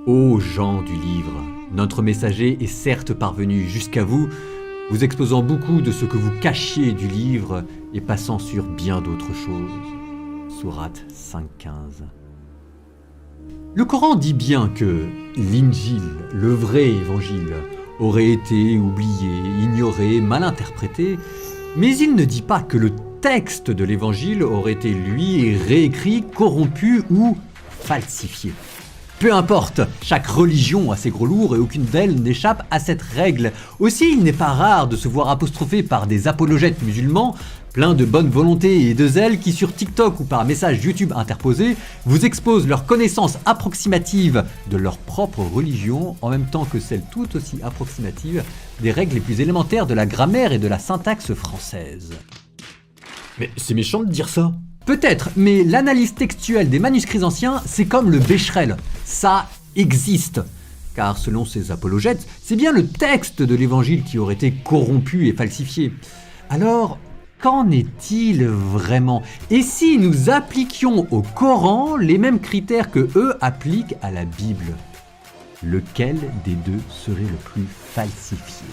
Ô gens du livre, notre messager est certes parvenu jusqu'à vous, vous exposant beaucoup de ce que vous cachiez du livre et passant sur bien d'autres choses. Sourate 5.15. Le Coran dit bien que l'Injil, le vrai évangile, aurait été oublié, ignoré, mal interprété, mais il ne dit pas que le texte de l'évangile aurait été lui réécrit, corrompu ou falsifié. Peu importe, chaque religion a ses gros lourds et aucune d'elles n'échappe à cette règle. Aussi, il n'est pas rare de se voir apostrophé par des apologètes musulmans, pleins de bonne volonté et de zèle qui sur TikTok ou par message YouTube interposé vous exposent leur connaissance approximative de leur propre religion en même temps que celle tout aussi approximative des règles les plus élémentaires de la grammaire et de la syntaxe française. Mais c'est méchant de dire ça. Peut-être, mais l'analyse textuelle des manuscrits anciens, c'est comme le Becherel. Ça existe. Car selon ces apologètes, c'est bien le texte de l'évangile qui aurait été corrompu et falsifié. Alors, qu'en est-il vraiment? Et si nous appliquions au Coran les mêmes critères que eux appliquent à la Bible? Lequel des deux serait le plus falsifié?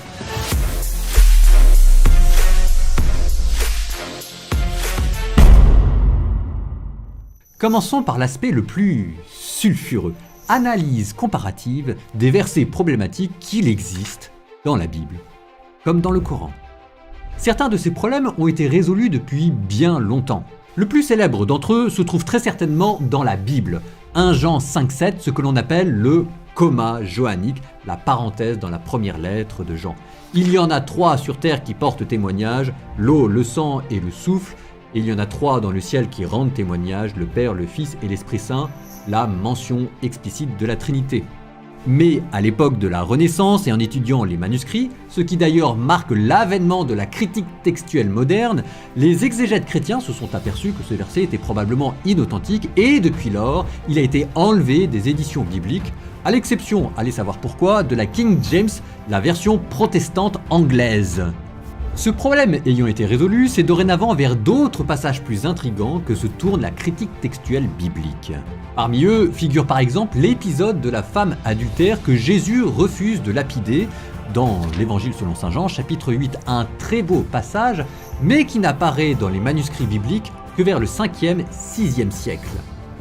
Commençons par l'aspect le plus sulfureux, analyse comparative des versets problématiques qu'il existe dans la Bible, comme dans le Coran. Certains de ces problèmes ont été résolus depuis bien longtemps. Le plus célèbre d'entre eux se trouve très certainement dans la Bible, 1 Jean 5,7, ce que l'on appelle le comma johannique, la parenthèse dans la première lettre de Jean. Il y en a 3 sur terre qui portent témoignage, l'eau, le sang et le souffle. Et il y en a 3 dans le ciel qui rendent témoignage, le Père, le Fils et l'Esprit Saint, la mention explicite de la Trinité. Mais à l'époque de la Renaissance et en étudiant les manuscrits, ce qui d'ailleurs marque l'avènement de la critique textuelle moderne, les exégètes chrétiens se sont aperçus que ce verset était probablement inauthentique et depuis lors, il a été enlevé des éditions bibliques, à l'exception, allez savoir pourquoi, de la King James, la version protestante anglaise. Ce problème ayant été résolu, c'est dorénavant vers d'autres passages plus intrigants que se tourne la critique textuelle biblique. Parmi eux figure par exemple l'épisode de la femme adultère que Jésus refuse de lapider dans l'Évangile selon saint Jean, chapitre 8, un très beau passage, mais qui n'apparaît dans les manuscrits bibliques que vers le 5e, 6e siècle.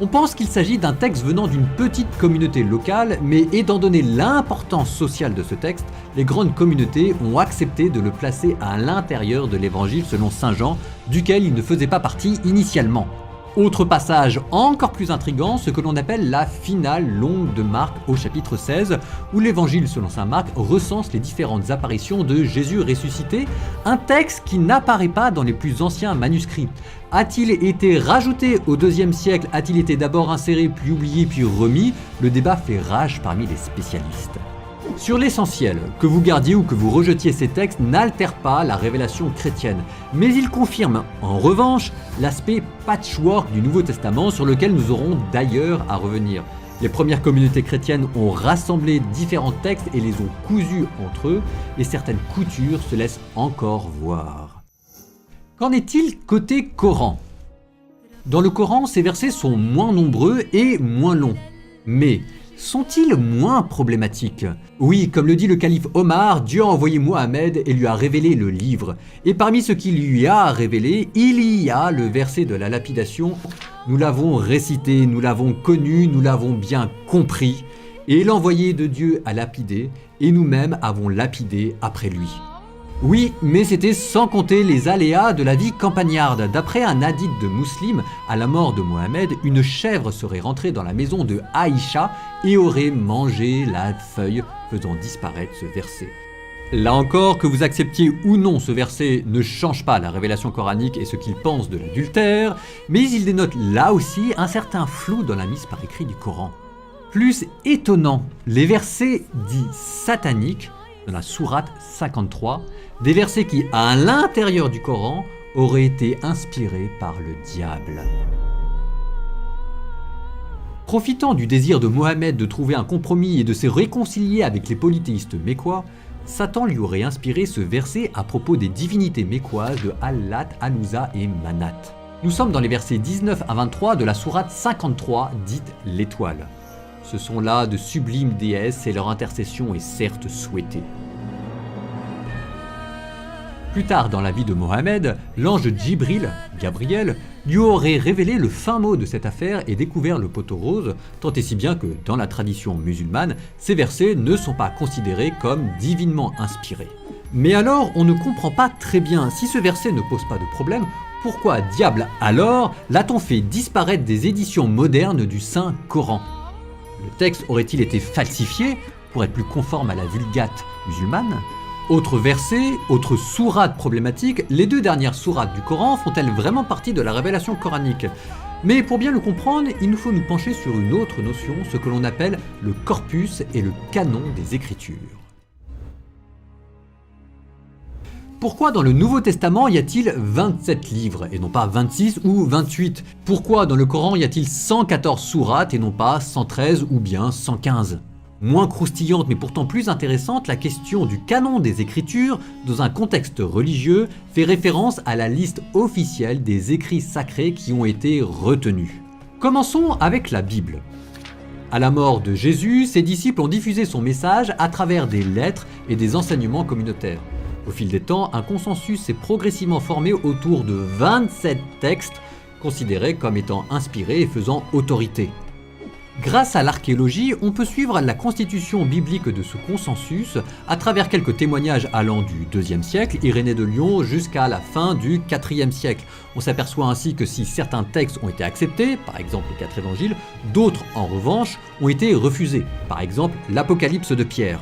On pense qu'il s'agit d'un texte venant d'une petite communauté locale, mais étant donné l'importance sociale de ce texte, les grandes communautés ont accepté de le placer à l'intérieur de l'évangile selon saint Jean, duquel il ne faisait pas partie initialement. Autre passage encore plus intrigant, ce que l'on appelle la finale longue de Marc au chapitre 16, où l'évangile selon saint Marc recense les différentes apparitions de Jésus ressuscité, un texte qui n'apparaît pas dans les plus anciens manuscrits. A-t-il été rajouté au IIe siècle? A-t-il été d'abord inséré, puis oublié, puis remis? Le débat fait rage parmi les spécialistes. Sur l'essentiel, que vous gardiez ou que vous rejetiez ces textes n'altère pas la révélation chrétienne, mais il confirme en revanche l'aspect patchwork du Nouveau Testament sur lequel nous aurons d'ailleurs à revenir. Les premières communautés chrétiennes ont rassemblé différents textes et les ont cousus entre eux, et certaines coutures se laissent encore voir. Qu'en est-il côté Coran? Dans le Coran, ces versets sont moins nombreux et moins longs, mais sont-ils moins problématiques? Oui, comme le dit le calife Omar, Dieu a envoyé Mohammed et lui a révélé le livre. Et parmi ce qu'il lui a révélé, il y a le verset de la lapidation. Nous l'avons récité, nous l'avons connu, nous l'avons bien compris. Et l'envoyé de Dieu a lapidé, et nous-mêmes avons lapidé après lui. Oui, mais c'était sans compter les aléas de la vie campagnarde. D'après un hadith de Muslim, à la mort de Mohammed, une chèvre serait rentrée dans la maison de Aïcha et aurait mangé la feuille, faisant disparaître ce verset. Là encore, que vous acceptiez ou non ce verset ne change pas la révélation coranique et ce qu'il pense de l'adultère, mais il dénote là aussi un certain flou dans la mise par écrit du Coran. Plus étonnant, les versets dits sataniques, dans la sourate 53, des versets qui, à l'intérieur du Coran, auraient été inspirés par le diable. Profitant du désir de Mohammed de trouver un compromis et de se réconcilier avec les polythéistes mécois, Satan lui aurait inspiré ce verset à propos des divinités mécoises de Al-Lat, Al-Uzza et Manat. Nous sommes dans les versets 19 à 23 de la sourate 53, dite l'étoile. Ce sont là de sublimes déesses et leur intercession est certes souhaitée. Plus tard dans la vie de Mohammed, l'ange Djibril, Gabriel, lui aurait révélé le fin mot de cette affaire et découvert le poteau rose, tant et si bien que, dans la tradition musulmane, ces versets ne sont pas considérés comme divinement inspirés. Mais alors, on ne comprend pas très bien, si ce verset ne pose pas de problème, pourquoi diable alors l'a-t-on fait disparaître des éditions modernes du Saint-Coran? Le texte aurait-il été falsifié pour être plus conforme à la Vulgate musulmane? Autre verset, autre sourate problématique, les deux dernières sourates du Coran font-elles vraiment partie de la révélation coranique? Mais pour bien le comprendre, il nous faut nous pencher sur une autre notion, ce que l'on appelle le corpus et le canon des Écritures. Pourquoi dans le Nouveau Testament y a-t-il 27 livres et non pas 26 ou 28? Pourquoi dans le Coran y a-t-il 114 sourates et non pas 113 ou bien 115? Moins croustillante mais pourtant plus intéressante, la question du canon des Écritures dans un contexte religieux fait référence à la liste officielle des écrits sacrés qui ont été retenus. Commençons avec la Bible. À la mort de Jésus, ses disciples ont diffusé son message à travers des lettres et des enseignements communautaires. Au fil des temps, un consensus s'est progressivement formé autour de 27 textes considérés comme étant inspirés et faisant autorité. Grâce à l'archéologie, on peut suivre la constitution biblique de ce consensus à travers quelques témoignages allant du IIe siècle, Irénée de Lyon, jusqu'à la fin du IVe siècle. On s'aperçoit ainsi que si certains textes ont été acceptés, par exemple les 4 évangiles, d'autres en revanche ont été refusés, par exemple l'Apocalypse de Pierre.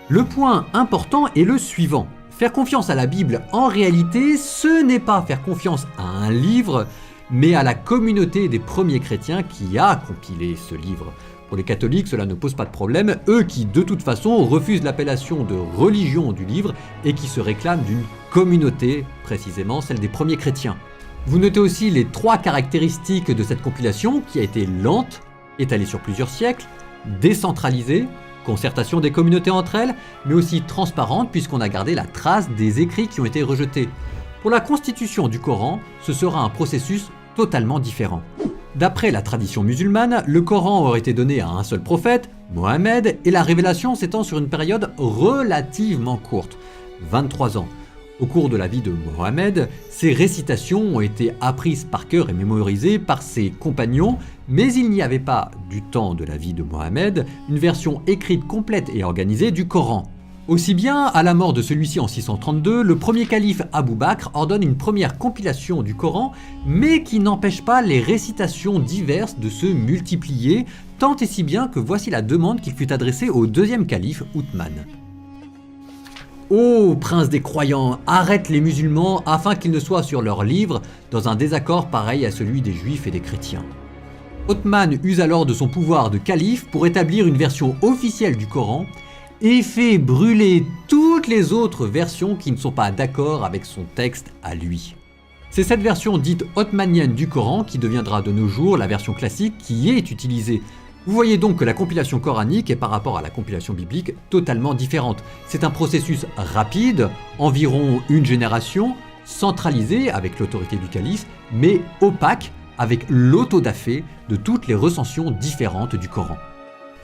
Le point important est le suivant. Faire confiance à la Bible, en réalité, ce n'est pas faire confiance à un livre, mais à la communauté des premiers chrétiens qui a compilé ce livre. Pour les catholiques, cela ne pose pas de problème, eux qui de toute façon refusent l'appellation de religion du livre et qui se réclament d'une communauté, précisément celle des premiers chrétiens. Vous notez aussi les 3 caractéristiques de cette compilation qui a été lente, étalée sur plusieurs siècles, décentralisée, concertation des communautés entre elles, mais aussi transparente puisqu'on a gardé la trace des écrits qui ont été rejetés. Pour la constitution du Coran, ce sera un processus totalement différent. D'après la tradition musulmane, le Coran aurait été donné à un seul prophète, Mohammed, et la révélation s'étend sur une période relativement courte, 23 ans. Au cours de la vie de Mohammed, ses récitations ont été apprises par cœur et mémorisées par ses compagnons, mais il n'y avait pas, du temps de la vie de Mohammed, une version écrite complète et organisée du Coran. Aussi bien, à la mort de celui-ci en 632, le premier calife Abou Bakr ordonne une première compilation du Coran, mais qui n'empêche pas les récitations diverses de se multiplier, tant et si bien que voici la demande qui fut adressée au deuxième calife, Othman. Ô prince des croyants, arrête les musulmans afin qu'ils ne soient sur leurs livres dans un désaccord pareil à celui des juifs et des chrétiens. Othman use alors de son pouvoir de calife pour établir une version officielle du Coran et fait brûler toutes les autres versions qui ne sont pas d'accord avec son texte à lui. C'est cette version dite othmanienne du Coran qui deviendra de nos jours la version classique qui est utilisée. Vous voyez donc que la compilation coranique est par rapport à la compilation biblique totalement différente. C'est un processus rapide, environ une génération, centralisé avec l'autorité du calife, mais opaque avec l'autodafé de toutes les recensions différentes du Coran.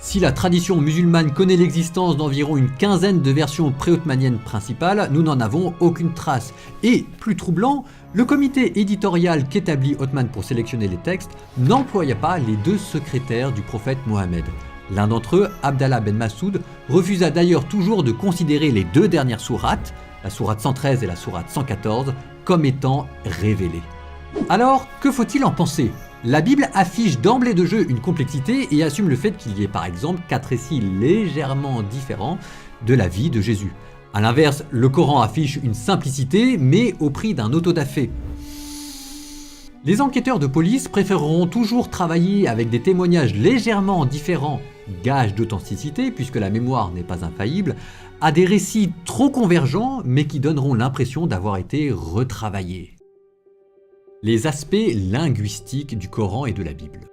Si la tradition musulmane connaît l'existence d'environ une quinzaine de versions pré-othmaniennes principales, nous n'en avons aucune trace. Et, plus troublant, le comité éditorial qu'établit Othman pour sélectionner les textes n'employa pas les 2 secrétaires du prophète Mohammed. L'un d'entre eux, Abdallah ben Masoud, refusa d'ailleurs toujours de considérer les 2 dernières sourates, la sourate 113 et la sourate 114, comme étant révélées. Alors, que faut-il en penser ? La Bible affiche d'emblée de jeu une complexité et assume le fait qu'il y ait par exemple 4 récits légèrement différents de la vie de Jésus. A l'inverse, le Coran affiche une simplicité mais au prix d'un autodafé. Les enquêteurs de police préféreront toujours travailler avec des témoignages légèrement différents, gage d'authenticité puisque la mémoire n'est pas infaillible, à des récits trop convergents mais qui donneront l'impression d'avoir été retravaillés. Les aspects linguistiques du Coran et de la Bible.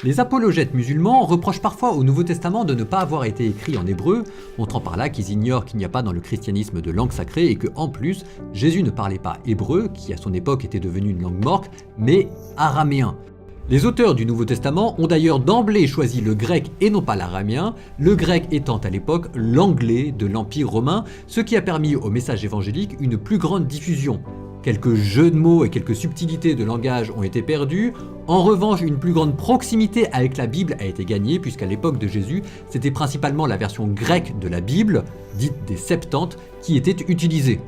Les apologètes musulmans reprochent parfois au Nouveau Testament de ne pas avoir été écrit en hébreu, montrant par là qu'ils ignorent qu'il n'y a pas dans le christianisme de langue sacrée et que, en plus, Jésus ne parlait pas hébreu, qui à son époque était devenu une langue morte, mais araméen. Les auteurs du Nouveau Testament ont d'ailleurs d'emblée choisi le grec et non pas l'araméen, le grec étant à l'époque l'anglais de l'Empire romain, ce qui a permis au message évangélique une plus grande diffusion. Quelques jeux de mots et quelques subtilités de langage ont été perdus. En revanche, une plus grande proximité avec la Bible a été gagnée, puisqu'à l'époque de Jésus, c'était principalement la version grecque de la Bible, dite des Septante, qui était utilisée.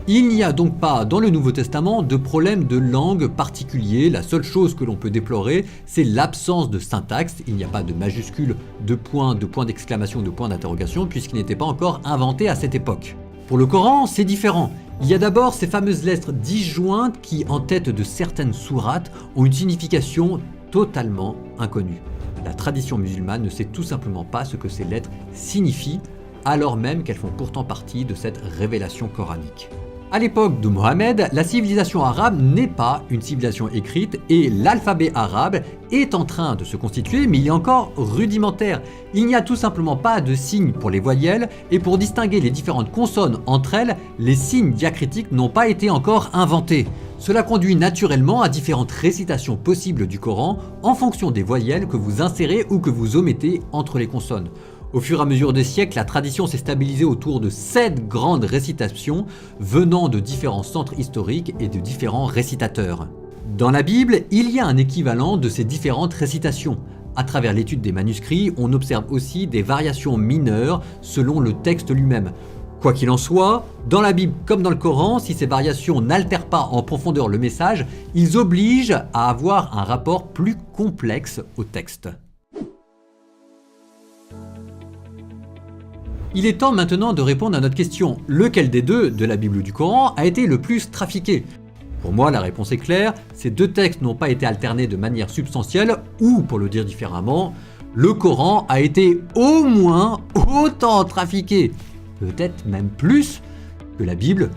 Il n'y a donc pas dans le Nouveau Testament de problème de langue particulier. La seule chose que l'on peut déplorer, c'est l'absence de syntaxe. Il n'y a pas de majuscules, de points d'exclamation, de points d'interrogation, puisqu'il n'était pas encore inventé à cette époque. Pour le Coran, c'est différent. Il y a d'abord ces fameuses lettres disjointes qui, en tête de certaines sourates, ont une signification totalement inconnue. La tradition musulmane ne sait tout simplement pas ce que ces lettres signifient, alors même qu'elles font pourtant partie de cette révélation coranique. À l'époque de Mohammed, la civilisation arabe n'est pas une civilisation écrite et l'alphabet arabe est en train de se constituer, mais il est encore rudimentaire. Il n'y a tout simplement pas de signes pour les voyelles et pour distinguer les différentes consonnes entre elles, les signes diacritiques n'ont pas été encore inventés. Cela conduit naturellement à différentes récitations possibles du Coran en fonction des voyelles que vous insérez ou que vous omettez entre les consonnes. Au fur et à mesure des siècles, la tradition s'est stabilisée autour de 7 grandes récitations venant de différents centres historiques et de différents récitateurs. Dans la Bible, il y a un équivalent de ces différentes récitations. À travers l'étude des manuscrits, on observe aussi des variations mineures selon le texte lui-même. Quoi qu'il en soit, dans la Bible comme dans le Coran, si ces variations n'altèrent pas en profondeur le message, ils obligent à avoir un rapport plus complexe au texte. Il est temps maintenant de répondre à notre question. Lequel des deux, de la Bible ou du Coran, a été le plus trafiqué ? Pour moi, la réponse est claire, ces deux textes n'ont pas été alternés de manière substantielle, ou pour le dire différemment, le Coran a été au moins autant trafiqué, peut-être même plus que la Bible,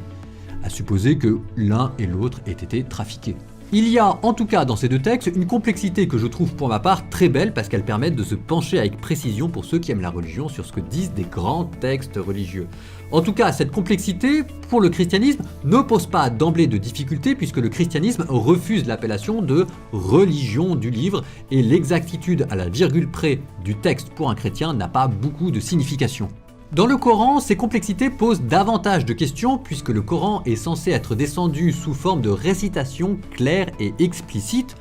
à supposer que l'un et l'autre aient été trafiqués. Il y a en tout cas dans ces deux textes une complexité que je trouve pour ma part très belle parce qu'elles permettent de se pencher avec précision pour ceux qui aiment la religion sur ce que disent des grands textes religieux. En tout cas, cette complexité, pour le christianisme, ne pose pas d'emblée de difficulté puisque le christianisme refuse l'appellation de religion du livre et l'exactitude à la virgule près du texte pour un chrétien n'a pas beaucoup de signification. Dans le Coran, ces complexités posent davantage de questions puisque le Coran est censé être descendu sous forme de récitation claire et explicite,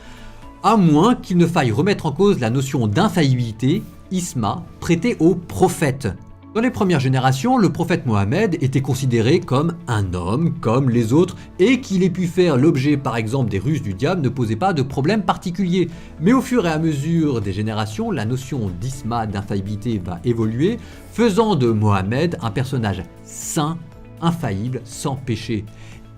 à moins qu'il ne faille remettre en cause la notion d'infaillibilité, isma, prêtée aux prophètes. Dans les premières générations, le prophète Mohammed était considéré comme un homme, comme les autres, et qu'il ait pu faire l'objet par exemple des ruses du diable ne posait pas de problème particulier. Mais au fur et à mesure des générations, la notion d'isma, d'infaillibilité va évoluer, faisant de Mohammed un personnage saint, infaillible, sans péché.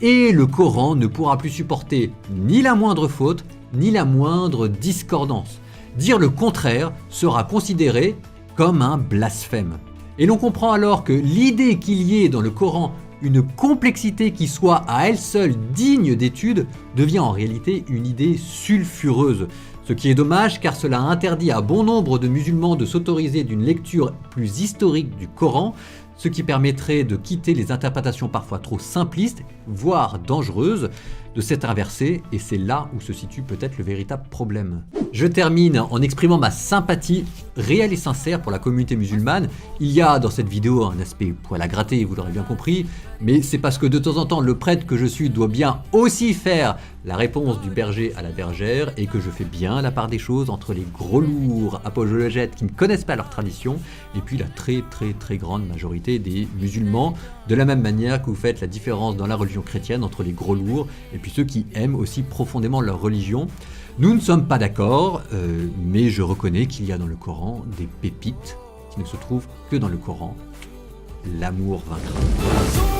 Et le Coran ne pourra plus supporter ni la moindre faute, ni la moindre discordance. Dire le contraire sera considéré comme un blasphème. Et l'on comprend alors que l'idée qu'il y ait dans le Coran une complexité qui soit à elle seule digne d'étude devient en réalité une idée sulfureuse. Ce qui est dommage car cela interdit à bon nombre de musulmans de s'autoriser d'une lecture plus historique du Coran, ce qui permettrait de quitter les interprétations parfois trop simplistes, voire dangereuses, de cet inversé, et c'est là où se situe peut-être le véritable problème. Je termine en exprimant ma sympathie réelle et sincère pour la communauté musulmane. Il y a dans cette vidéo un aspect poil à gratter, vous l'aurez bien compris, mais c'est parce que de temps en temps le prêtre que je suis doit bien aussi faire la réponse du berger à la bergère et que je fais bien la part des choses entre les gros lourds apologètes qui ne connaissent pas leur tradition et puis la très grande majorité des musulmans, de la même manière que vous faites la différence dans la religion chrétienne entre les gros lourds et puis ceux qui aiment aussi profondément leur religion. Nous ne sommes pas d'accord, mais je reconnais qu'il y a dans le Coran des pépites qui ne se trouvent que dans le Coran. L'amour vaincra.